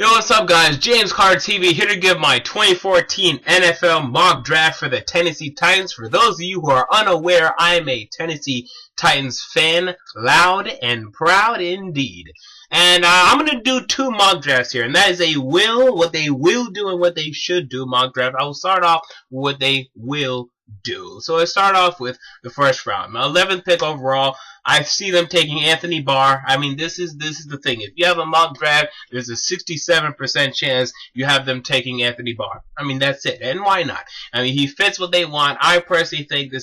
Yo, what's up, guys? James Carter TV here to give my 2014 NFL mock draft for the Tennessee Titans. For those of you who are unaware, I am a Tennessee Titans fan, loud and proud indeed. And I'm going to do two mock drafts here, and that is what they will do and what they should do mock draft. I will start off with what they will do. So let's start off with the first round. My 11th pick overall, I see them taking Anthony Barr. I mean, this is the thing. If you have a mock draft, there's a 67% chance you have them taking Anthony Barr. I mean, that's it. And why not? I mean, he fits what they want. I personally think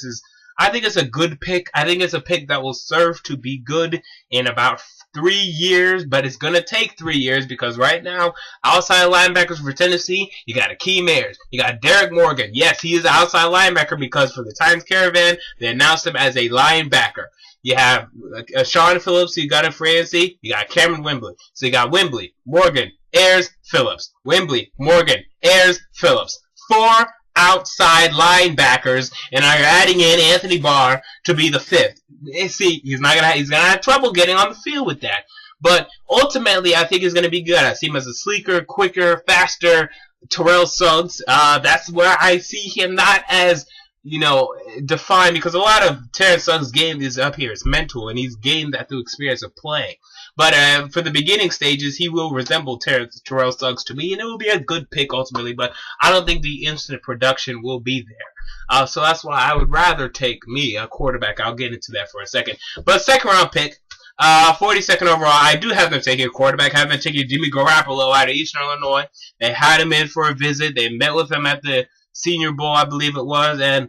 I think it's a good pick. I think it's a pick that will serve to be good in about 3 years, but it's going to take 3 years because right now, outside linebackers for Tennessee, you got Akeem Ayers. You got Derek Morgan. Yes, he is an outside linebacker because for the Titans Caravan, they announced him as a linebacker. You have Sean Phillips, who you got in free agency. You got Cameron Wembley. So you got Wembley, Morgan, Ayers, Phillips. Wembley, Morgan, Ayers, Phillips. 4 outside linebackers, and now you're adding in Anthony Barr to be the 5th. See, he's gonna have trouble getting on the field with that. But ultimately, I think he's gonna be good. I see him as a sleeker, quicker, faster Terrell Suggs. That's where I see him, not as defined, because a lot of Terrance Suggs' game is up here. It's mental, and he's gained that through experience of playing. But for the beginning stages, he will resemble Terrell Suggs to me, and it will be a good pick ultimately, but I don't think the instant production will be there. So that's why I would rather take me, a quarterback. I'll get into that for a second. But second round pick, 42nd overall, I do have them taking a quarterback. I have them taking Jimmy Garoppolo out of Eastern Illinois. They had him in for a visit. They met with him at the Senior Bowl, I believe it was, and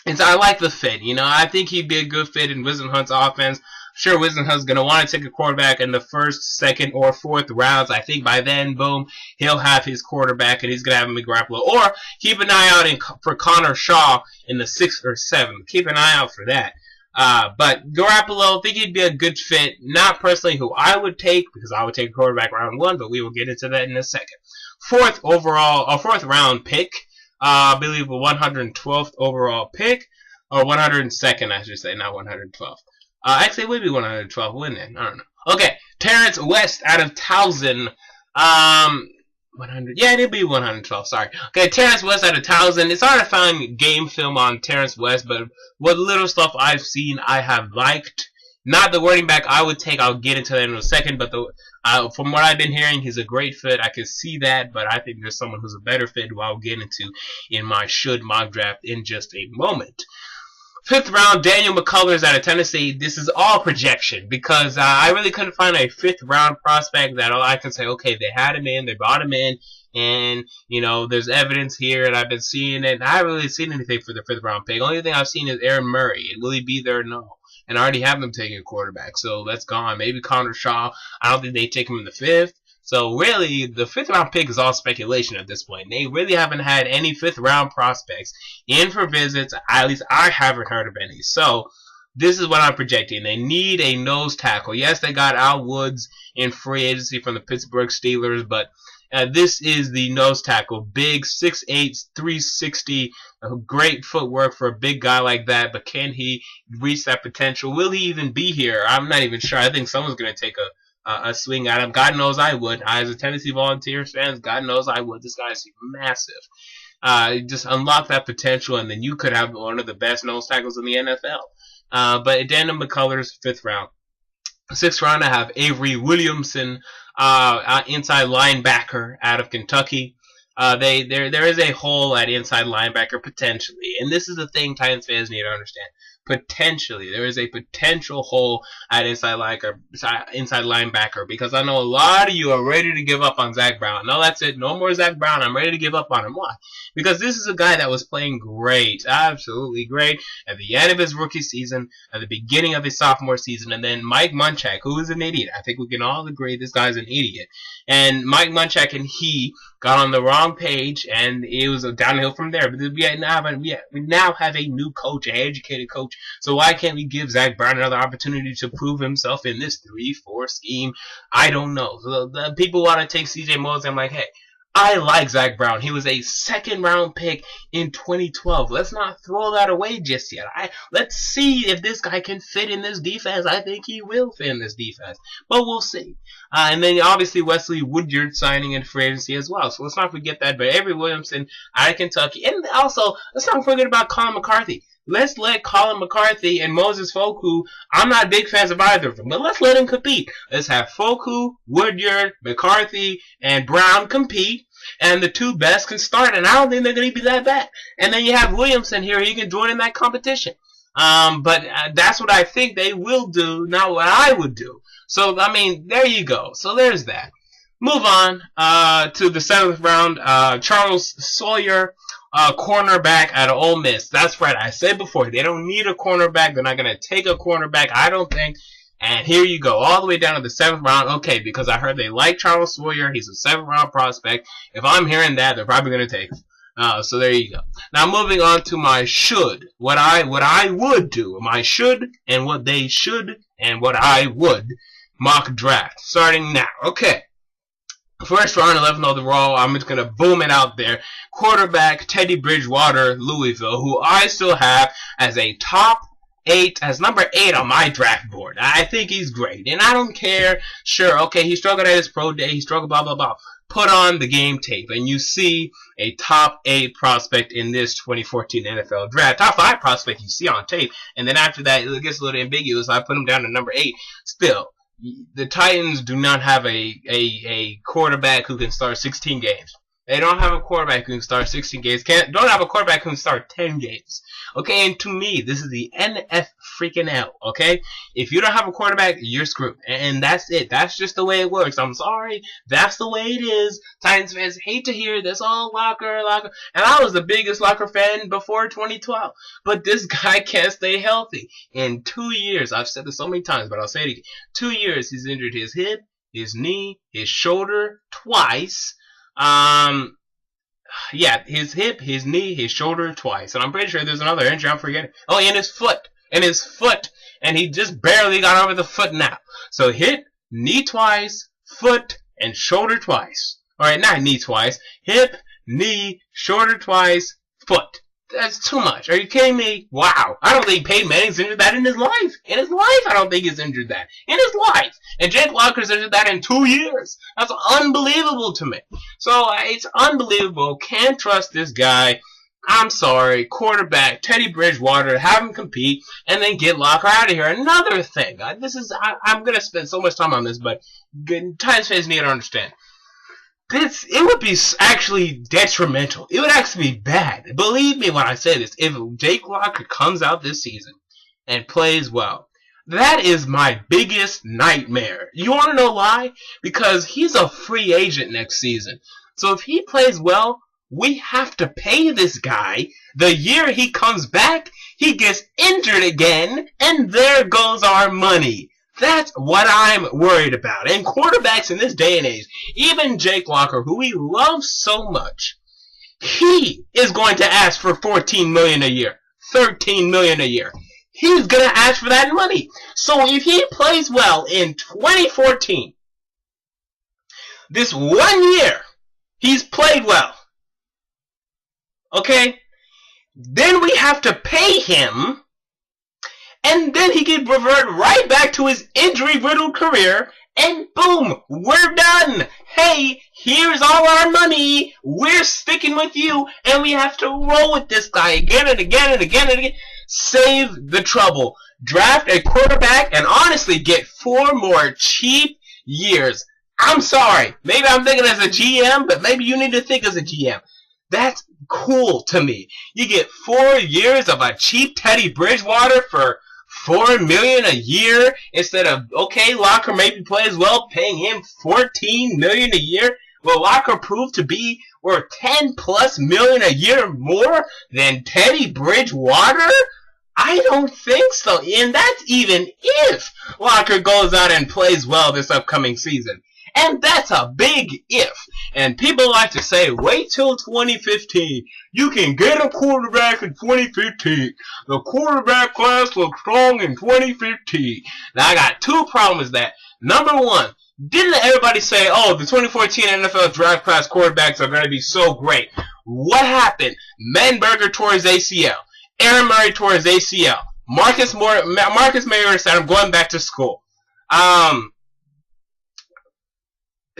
I like the fit. I think he'd be a good fit in Wisdom Hunt's offense. Sure, Wisdom Hunt's going to want to take a quarterback in the first, second, or fourth rounds. I think by then, boom, he'll have his quarterback, and he's going to have him in Garoppolo. Or keep an eye out for Connor Shaw in the 6th or 7th. Keep an eye out for that. But Garoppolo, I think he'd be a good fit. Not personally who I would take, because I would take a quarterback round 1, but we will get into that in a second. Fourth round pick. I believe a 112th overall pick, or 102nd, I should say, not 112th. Actually, it would be 112, wouldn't it? I don't know. Okay, Terrance West out of Towson. 100. Yeah, it'd be 112. Sorry. Okay, Terrance West out of Towson. It's hard to find game film on Terrance West, but what little stuff I've seen, I have liked. Not the running back I would take. I'll get into that in a second, but from what I've been hearing, he's a great fit. I can see that, but I think there's someone who's a better fit who I'll get into in my should mock draft in just a moment. 5th round, Daniel McCullers out of Tennessee. This is all projection because I really couldn't find a 5th round prospect that I can say, okay, they had him in, they brought him in, and, there's evidence here, and I've been seeing it. I haven't really seen anything for the 5th round pick. Only thing I've seen is Aaron Murray. And will he be there? No. And I already have them taking a quarterback, so that's gone. Maybe Connor Shaw. I don't think they take him in the 5th. So really, the 5th round pick is all speculation at this point. They really haven't had any 5th round prospects in for visits. At least I haven't heard of any. So this is what I'm projecting. They need a nose tackle. Yes, they got Al Woods in free agency from the Pittsburgh Steelers, but this is the nose tackle. Big, 6'8", 360, great footwork for a big guy like that, but can he reach that potential? Will he even be here? I'm not even sure. I think someone's going to take a swing at him. God knows I would. As a Tennessee Volunteers fan, God knows I would. This guy is massive. Just unlock that potential, and then you could have one of the best nose tackles in the NFL. But Daniel McCullers, 5th round. 6th round, I have Avery Williamson, inside linebacker out of Kentucky. There is a hole at inside linebacker potentially, and this is the thing Titans fans need to understand. Potentially, there is a potential hole at inside linebacker, because I know a lot of you are ready to give up on Zach Brown. No, that's it. No more Zach Brown. I'm ready to give up on him. Why? Because this is a guy that was playing great, absolutely great, at the end of his rookie season, at the beginning of his sophomore season, and then Mike Munchak, who is an idiot. I think we can all agree this guy's an idiot. And Mike Munchak and he got on the wrong page, and it was a downhill from there. But we now have a new coach, an educated coach. So why can't we give Zach Brown another opportunity to prove himself in this 3-4 scheme? I don't know. So the people want to take C.J. Mosley. I'm like, hey, I like Zach Brown. He was a second-round pick in 2012. Let's not throw that away just yet. Let's see if this guy can fit in this defense. I think he will fit in this defense, but we'll see. And then obviously Wesley Woodyard signing in free agency as well. So let's not forget that. But Avery Williamson out of Kentucky, and also let's not forget about Colin McCarthy. Let's let Colin McCarthy and Moses Foku, I'm not big fans of either of them, but let's let them compete. Let's have Foku, Woodyard, McCarthy, and Brown compete, and the two best can start, and I don't think they're going to be that bad. And then you have Williamson here, he can join in that competition. But that's what I think they will do, not what I would do. So, I mean, there you go. So there's that. Move on to the 7th round, Charles Sawyer. Cornerback out of Ole Miss. That's right. I said before, they don't need a cornerback. They're not going to take a cornerback, I don't think. And here you go, all the way down to the 7th round. Okay, because I heard they like Charles Sawyer. He's a 7th round prospect. If I'm hearing that, they're probably going to take him. So there you go. Now moving on to my should. What I would do. My should and what they should and what I would mock draft. Starting now. Okay. First round, 11th overall, I'm just going to boom it out there. Quarterback, Teddy Bridgewater, Louisville, who I still have as a top 8, as number 8 on my draft board. I think he's great, and I don't care. Sure, okay, he struggled at his pro day, he struggled, blah, blah, blah. Put on the game tape, and you see a top 8 prospect in this 2014 NFL draft. Top 5 prospect you see on tape, and then after that, it gets a little ambiguous. I put him down to number 8. Still, the Titans do not have a quarterback who can start 16 games. They don't have a quarterback who can start 16 games. Don't have a quarterback who can start 10 games. Okay, and to me, this is the NF freaking L, okay? If you don't have a quarterback, you're screwed. And that's it. That's just the way it works. I'm sorry. That's the way it is. Titans fans hate to hear this. Oh, Locker. And I was the biggest Locker fan before 2012. But this guy can't stay healthy. In 2 years, I've said this so many times, but I'll say it again. 2 years, he's injured his hip, his knee, his shoulder twice. Yeah, his hip, his knee, his shoulder twice. And I'm pretty sure there's another injury I'm forgetting. Oh, and his foot. And he just barely got over the foot now. So hip, knee twice, foot, and shoulder twice. Alright, not knee twice. Hip, knee, shoulder twice, foot. That's too much. Are you kidding me? Wow. I don't think Peyton Manning's injured that in his life. In his life, I don't think he's injured that. In his life. And Jake Locker's injured that in 2 years. That's unbelievable to me. So, it's unbelievable. Can't trust this guy. I'm sorry. Quarterback, Teddy Bridgewater, have him compete, and then get Locker out of here. Another thing. I'm going to spend so much time on this, but Titans fans need to understand. It would be actually detrimental. It would actually be bad. Believe me when I say this. If Jake Locker comes out this season and plays well, that is my biggest nightmare. You want to know why? Because he's a free agent next season. So if he plays well, we have to pay this guy. The year he comes back, he gets injured again, and there goes our money. That's what I'm worried about. And quarterbacks in this day and age, even Jake Locker, who we love so much, he is going to ask for $14 million a year, $13 million a year. He's going to ask for that money. So if he plays well in 2014, this 1 year, he's played well. Okay? Then we have to pay him. And then he can revert right back to his injury-riddled career, and boom, we're done. Hey, here's all our money. We're sticking with you, and we have to roll with this guy again and again and again and again. Save the trouble. Draft a quarterback and honestly get 4 more cheap years. I'm sorry. Maybe I'm thinking as a GM, but maybe you need to think as a GM. That's cool to me. You get 4 years of a cheap Teddy Bridgewater for $4 million a year instead of, okay, Locker maybe plays well, paying him $14 million a year. Will Locker prove to be worth $10+ million a year more than Teddy Bridgewater? I don't think so. And that's even if Locker goes out and plays well this upcoming season. And that's a big if. And people like to say, wait till 2015. You can get a quarterback in 2015. The quarterback class looks strong in 2015. Now, I got 2 problems with that. Number 1, Didn't everybody say, oh, the 2014 NFL draft class quarterbacks are going to be so great? What happened? Menberger tore his ACL. Aaron Murray tore his ACL. Marcus Mariota said, I'm going back to school.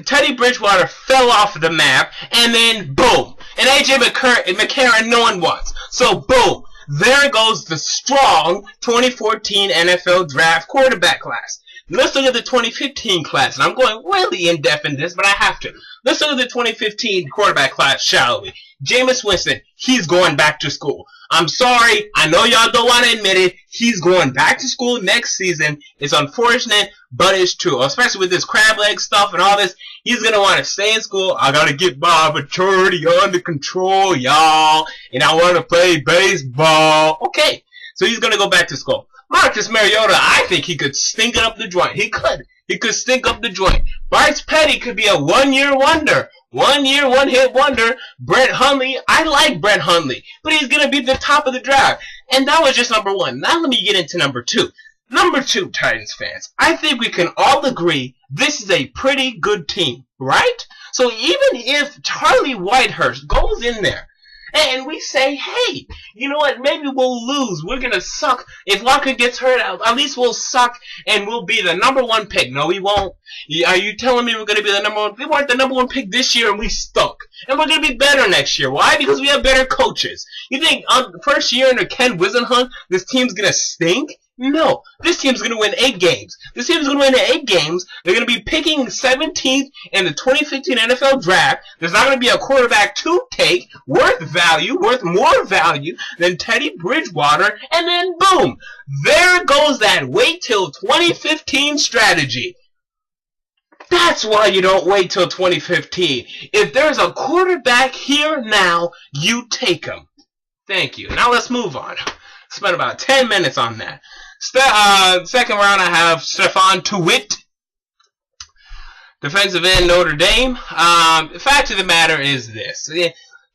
Teddy Bridgewater fell off the map, and then boom. And AJ McCarron no one wants. So boom. There goes the strong 2014 NFL draft quarterback class. Let's look at the 2015 class. And I'm going really in-depth in this, but I have to. Let's look at the 2015 quarterback class, shall we? Jameis Winston, he's going back to school. I'm sorry, I know y'all don't want to admit it. He's going back to school next season. It's unfortunate, but it's true. Especially with this crab leg stuff and all this. He's going to want to stay in school. I got to get my maturity under control, y'all. And I want to play baseball. Okay, so he's going to go back to school. Marcus Mariota, I think he could stink it up the joint. He could. He could stink up the joint. Bryce Petty could be a one-year wonder. 1 year, one-hit wonder. Brett Hundley, I like Brett Hundley, but he's going to be the top of the draft. And that was just number one. Now let me get into number two. Number two, Titans fans. I think we can all agree this is a pretty good team, right? So even if Charlie Whitehurst goes in there, and we say, hey, you know what, maybe we'll lose. We're going to suck. If Locker gets hurt, at least we'll suck and we'll be the number one pick. No, we won't. Are you telling me we're going to be the number one? We weren't the number one pick this year and we stunk. And we're going to be better next year. Why? Because we have better coaches. You think first year under Ken Wisenhunt, this team's going to stink? No, this team's going to win 8 games. This team's going to win 8 games. They're going to be picking 17th in the 2015 NFL Draft. There's not going to be a quarterback to take worth more value than Teddy Bridgewater. And then, boom, there goes that wait till 2015 strategy. That's why you don't wait till 2015. If there's a quarterback here now, you take him. Thank you. Now let's move on. Spent about 10 minutes on that. Second round, I have Stephon Tuitt, defensive end, Notre Dame. The fact of the matter is this.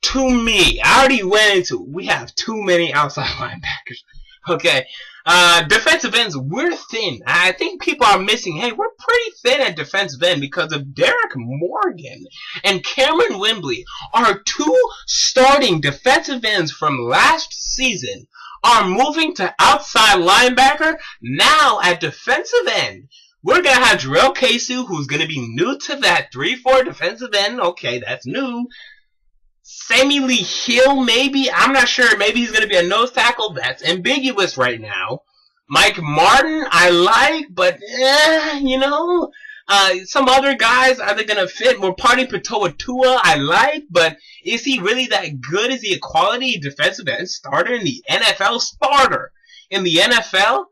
To me, I already went into, we have too many outside linebackers. Okay. Defensive ends, we're thin. I think people are missing, hey, we're pretty thin at defensive end because of Derek Morgan and Cameron Wembley. Our 2 starting defensive ends from last season are moving to outside linebacker. Now at defensive end, we're going to have Jarrell Casey, who's going to be new to that 3-4 defensive end. Okay, that's new. Sammy Lee Hill, maybe. I'm not sure. Maybe he's going to be a nose tackle. That's ambiguous right now. Mike Martin, I like, but, you know. Some other guys, are they going to fit? More Party Patoa Tua, I like, but is he really that good? Is he a quality defensive end starter in the NFL? Starter in the NFL?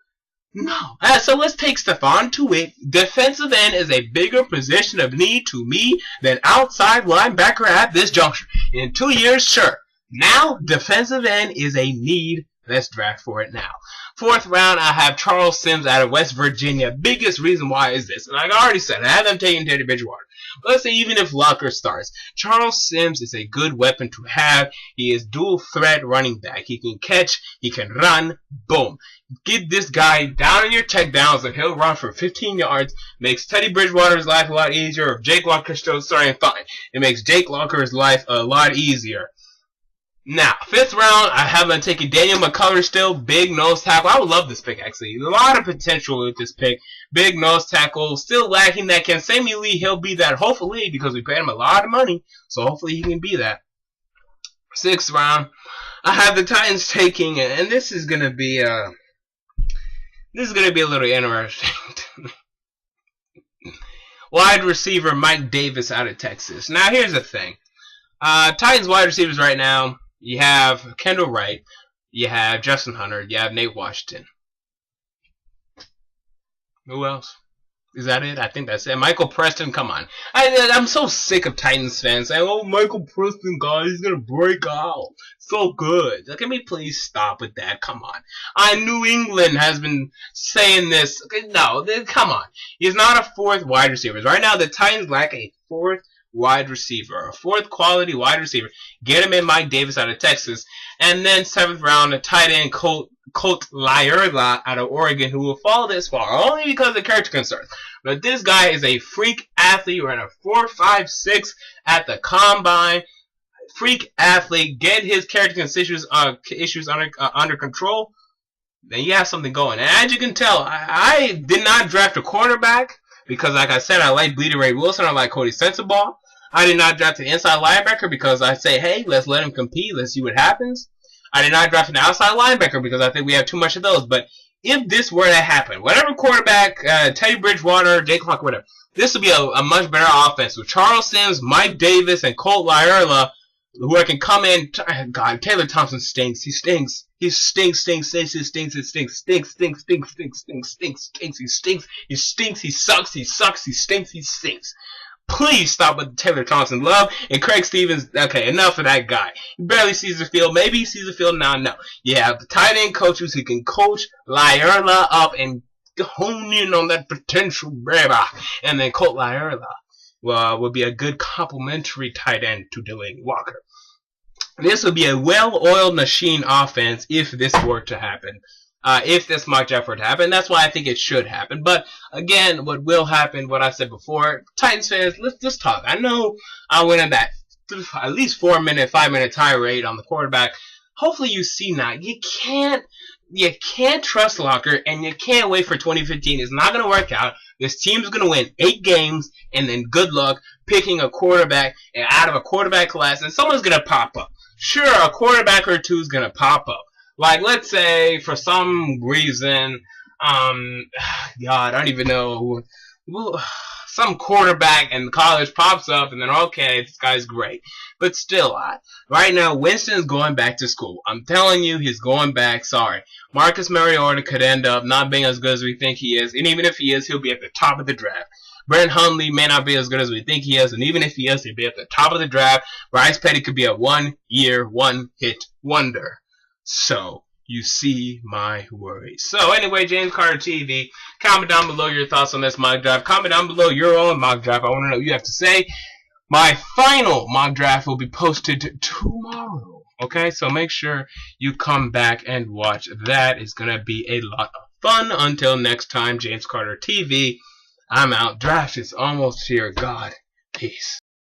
No. So let's take Stephon Tuitt. Defensive end is a bigger position of need to me than outside linebacker at this juncture. In 2 years, sure. Now, defensive end is a need. Let's draft for it now. Fourth round, I have Charles Sims out of West Virginia. Biggest reason why is this. And like I already said, I have them taking Teddy Bridgewater. But let's say even if Locker starts, Charles Sims is a good weapon to have. He is dual threat running back. He can catch, he can run, boom. Get this guy down in your check downs and he'll run for 15 yards. Makes Teddy Bridgewater's life a lot easier. If Jake Locker still starting, fine. It makes Jake Locker's life a lot easier. Now, fifth round, I have been taking Daniel McCullers still, big nose tackle. I would love this pick, actually. A lot of potential with this pick. Big nose tackle, still lacking that. Can Sammy Lee, he'll be that, hopefully, because we paid him a lot of money. So hopefully he can be that. Sixth round, I have the Titans taking, and this is going to be a little interesting. Wide receiver Mike Davis out of Texas. Now, here's the thing. Titans wide receivers right now, you have Kendall Wright, you have Justin Hunter, you have Nate Washington. Who else? Is that it? I think that's it. Michael Preston, come on. I'm so sick of Titans fans saying, oh, Michael Preston, guys, he's going to break out. So good. Can we please stop with that? Come on. New England has been saying this. Okay, no, come on. He's not a fourth wide receiver. Right now, the Titans lack a fourth wide receiver, a fourth quality wide receiver. Get him in Mike Davis out of Texas. And then seventh round, a tight end, Colt. Colt Lyerla out of Oregon, who will fall this far only because of character concerns. But this guy is a freak athlete. Ran a 4.56 at the combine. Freak athlete. Get his character issues under control. Then you have something going. And as you can tell, I did not draft a quarterback because, like I said, I like Bleeding Ray Wilson. I like Cody Sensabaugh. I did not draft an inside linebacker because I say, hey, let's let him compete. Let's see what happens. I did not draft an outside linebacker because I think we have too much of those. But if this were to happen, whatever quarterback, Teddy Bridgewater, Jake Clark, whatever, this would be a much better offense with Charles Sims, Mike Davis, and Colt Lyerla, who I can come in. God, Taylor Thompson stinks. He stinks. He stinks. He sucks. He stinks. Please stop with Taylor Thompson love and Craig Stevens. Okay, enough of that guy. He barely sees the field. Maybe he sees the field now. No. You have the tight end coaches who can coach Lyerla up and hone in on that potential, baby. And then Colt Lyerla would be a good complementary tight end to Delaney Walker. This would be a well-oiled machine offense if this were to happen. If this mock draft were to happen. That's why I think it should happen. But again, what will happen, what I said before, Titans fans, let's talk. I know I went in that at least 5-minute tirade on the quarterback. Hopefully you see now. You can't trust Locker, and you can't wait for 2015. It's not going to work out. This team's going to win 8 games, and then good luck picking a quarterback out of a quarterback class, and someone's going to pop up. Sure, a quarterback or two is going to pop up. Like, let's say, for some reason, God, I don't even know, some quarterback in college pops up, and then, okay, this guy's great. But still, right now, Winston's going back to school. I'm telling you, he's going back. Sorry. Marcus Mariota could end up not being as good as we think he is, and even if he is, he'll be at the top of the draft. Brent Hundley may not be as good as we think he is, and even if he is, he'll be at the top of the draft. Bryce Petty could be a one-year, one-hit wonder. So, you see my worries. So, anyway, James Carter TV, comment down below your thoughts on this mock draft. Comment down below your own mock draft. I want to know what you have to say. My final mock draft will be posted tomorrow. Okay, so make sure you come back and watch that. It's going to be a lot of fun. Until next time, James Carter TV, I'm out. Draft is almost here. God, peace.